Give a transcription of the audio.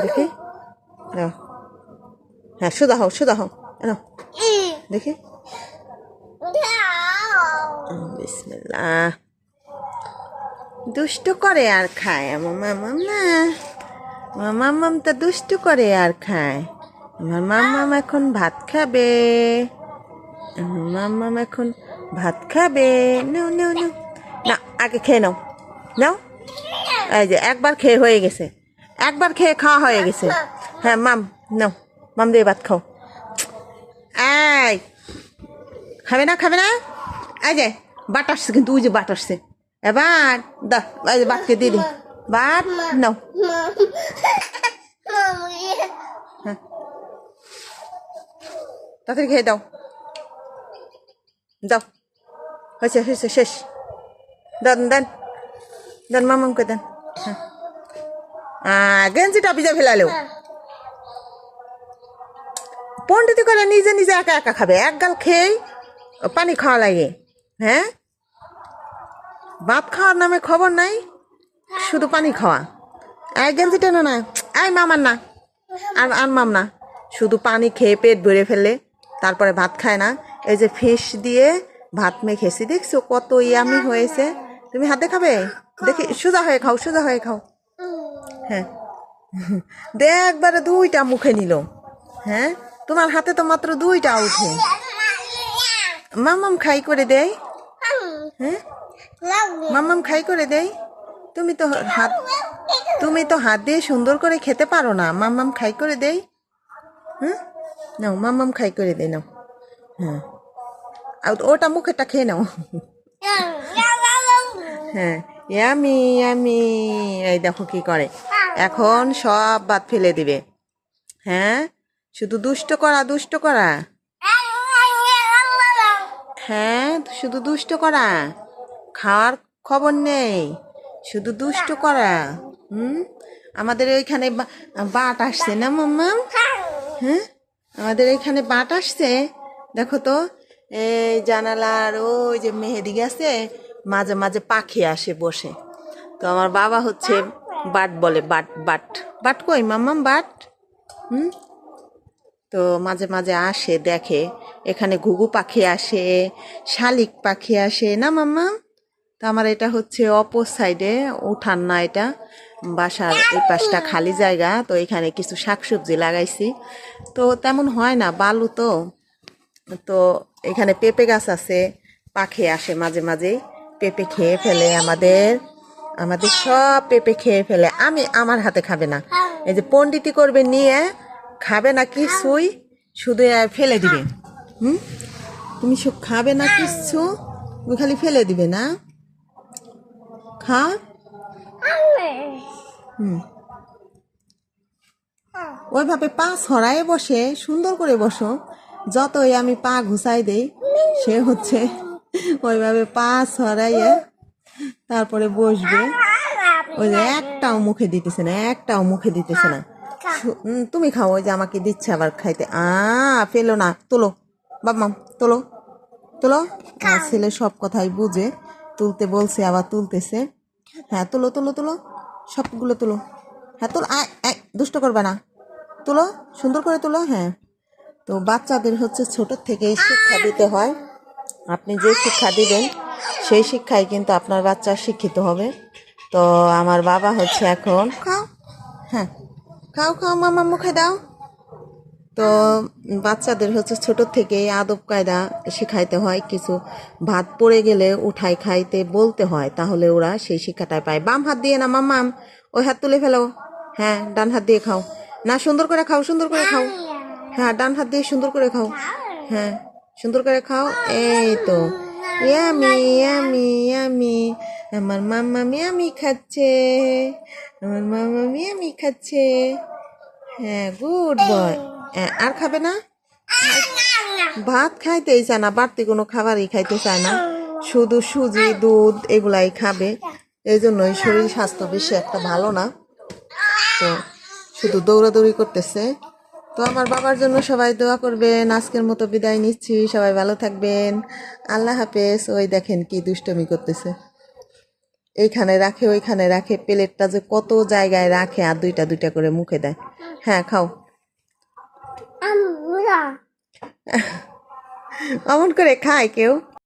দেখি নাও। হ্যাঁ সোজা হও সোজা হও নাও দেখি। বিসমিল্লাহ। দুষ্টু করে আর খায় আমার মামাম না, আমার মামাম তো দুষ্টু করে আর খায়। আমার মামাম এখন ভাত খাবে, আমার মামাম এখন ভাত খাবে। নাও নাও নাও না, আগে খেয়ে নাও নাও। এই যে একবার খেয়ে হয়ে গেছে, একবার খেয়ে খাওয়া হয়ে গেছে। হ্যাঁ মাম নাও, মাম দিয়ে ভাত খাও। এই খাবে না খাবে না? এই যে বাট আসছে কিন্তু, ওই যে বাট আসছে। এবার দা এই যে বাটকে দিয়ে দি, বাট নাও। হ্যাঁ তাড়াতাড়ি খেয়ে দাও, দাও। হয়েছে হয়েছে শেষ। দেন দেন দেন মামামকে দেন। হ্যাঁ গেঞ্জিটা ভিজে ফেলালো। পন্ডিতি করে নিজে নিজে একা একা খাবে, এক গাল খেয়েই পানি খাওয়া লাগে। হ্যাঁ ভাত খাওয়ার নামে খবর নাই, শুধু পানি খাওয়া। এক গেঞ্জিটা না না, এই মামার না, আর আর মাম না, শুধু পানি খেয়ে পেট ভরে ফেললে তারপরে ভাত খায় না। এই যে ফিশ দিয়ে ভাত মেখেছি দেখছো কত ইয়ামি হয়েছে। তুমি হাতে খাবে দেখি, সোজা হয়ে খাও সোজা হয়ে খাও। হ্যাঁ দেখ একবারে দুইটা মুখে নিল। হ্যাঁ তোমার হাতে তো মাত্র দুইটা উঠে। মামাম খাই করে দেয়। হ্যাঁ মামাম খাই করে দেয়। তুমি তো হাত, তুমি তো হাত দিয়ে সুন্দর করে খেতে পারো না, মামাম খাই করে দেয়। হ্যাঁ নাও মামাম খাই করে দেয় নাও। হ্যাঁ আর ওটা মুখেরটা খেয়ে নাও। হ্যাঁ ইয়ামি ইয়ামি। এই দেখো কি করে, এখন সব ভাত ফেলে দিবে। হ্যাঁ শুধু দুষ্ট করা দুষ্ট করা। হ্যাঁ শুধু দুষ্ট করা, খাওয়ার খবর নেই, শুধু দুষ্ট করা। আমাদের ওইখানে বাট আসছে না মাম্মা? হ্যাঁ আমাদের এইখানে বাট আসছে, দেখো তো। এই জানালার ওই যে মেহেদি গেছে, মাঝে মাঝে পাখি আসে বসে। তো আমার বাবা হচ্ছে বাট বলে, বাট বাট বাট কই মাম্মাম বাট। তো মাঝে মাঝে আসে দেখে, এখানে ঘুঘু পাখি আসে, শালিক পাখি আসে না মাম্মা। তো আমার এটা হচ্ছে অপর সাইডে উঠান না, এটা বাসার এই পাশটা খালি জায়গা, তো এখানে কিছু শাকসবজি লাগাইছি। তো তেমন হয় না বালু তো, তো এখানে পেঁপে গাছ আছে, পাখি আসে মাঝে মাঝে, পেঁপে খেয়ে ফেলে আমাদের, আমাদের সব পেঁপে খেয়ে ফেলে। আমি আমার হাতে খাবে না, এই যে পন্ডিতি করবে নিয়ে খাবে না কিছুই, শুধু ফেলে দিবে। তুমি সব খাবে না কিছু, তুমি খালি ফেলে দিবে না। খা। ওইভাবে পা ছড়ায় বসে, সুন্দর করে বসো। যতই আমি পা ঘুষাই দেই, সে হচ্ছে ওইভাবে পা ছড়াইয়ে তারপরে বসবে। ওই যে একটাও মুখে দিতেছে না, একটাও মুখে দিতেছে না। তুমি খাও, ওই যে আমাকে দিচ্ছে আবার খাইতে। ফেলো না, তোলো বাবা, তোলো তোলো। আমার ছেলে সব কথাই বুঝে, তুলতে বলছে আবার তুলতেছে। হ্যাঁ তোলো তোলো তোলো, সবগুলো তোলো। হ্যাঁ তোলো, দুষ্ট করবে না, তোলো সুন্দর করে তোলো। হ্যাঁ তো বাচ্চাদের হচ্ছে ছোট থেকেই শিক্ষা দিতে হয়। আপনি যে শিক্ষা দিবেন সেই শিক্ষায় কিন্তু আপনার বাচ্চা শিক্ষিত হবে। তো আমার বাবা হচ্ছে এখন খাও, হ্যাঁ খাও খাও মামা মুখে দাও। তো বাচ্চাদের হচ্ছে ছোট থেকে আদব কায়দা শেখাইতে হয়, কিছু ভাত পড়ে গেলে উঠাই খাইতে বলতে হয়, তাহলে ওরা সেই শিক্ষাটাই পায়। বাম হাত দিয়ে না মাম্মাম, ওই হাত তুলে ফেলো। হ্যাঁ ডান হাত দিয়ে খাও না, সুন্দর করে খাও সুন্দর করে খাও। হ্যাঁ ডান হাত দিয়ে সুন্দর করে খাও, হ্যাঁ সুন্দর করে খাও। এই তো ইয়ামি ইয়ামি ইয়ামি, আমার মাম্মা মিয়ামি খাচ্ছে, আমার মাম্মা মিয়ামি খাচ্ছে। হ্যাঁ গুড বয়। আর খাবে না, ভাত খাইতেই চায় না, বাড়তি কোনো খাবারই খাইতে চায় না, শুধু সুজি দুধ এগুলাই খাবে। এই জন্যই শরীর স্বাস্থ্য বেশি একটা ভালো না, তো শুধু দৌড়াদৌড়ি করতেছে। তো আমার বাবার জন্য সবাই দোয়া করবেন। আজকের মতো বিদায় নিচ্ছি, সবাই ভালো থাকবেন, আল্লাহ হাফেজ। ওই দেখেন কি দুষ্টমি করতেছে। এইখানে রাখে ওইখানে রাখে, প্লেটটা যে কত জায়গায় রাখে আর দুইটা দুইটা করে মুখে দেয়। হ্যাঁ খাও। অমন করে খায় কেউ?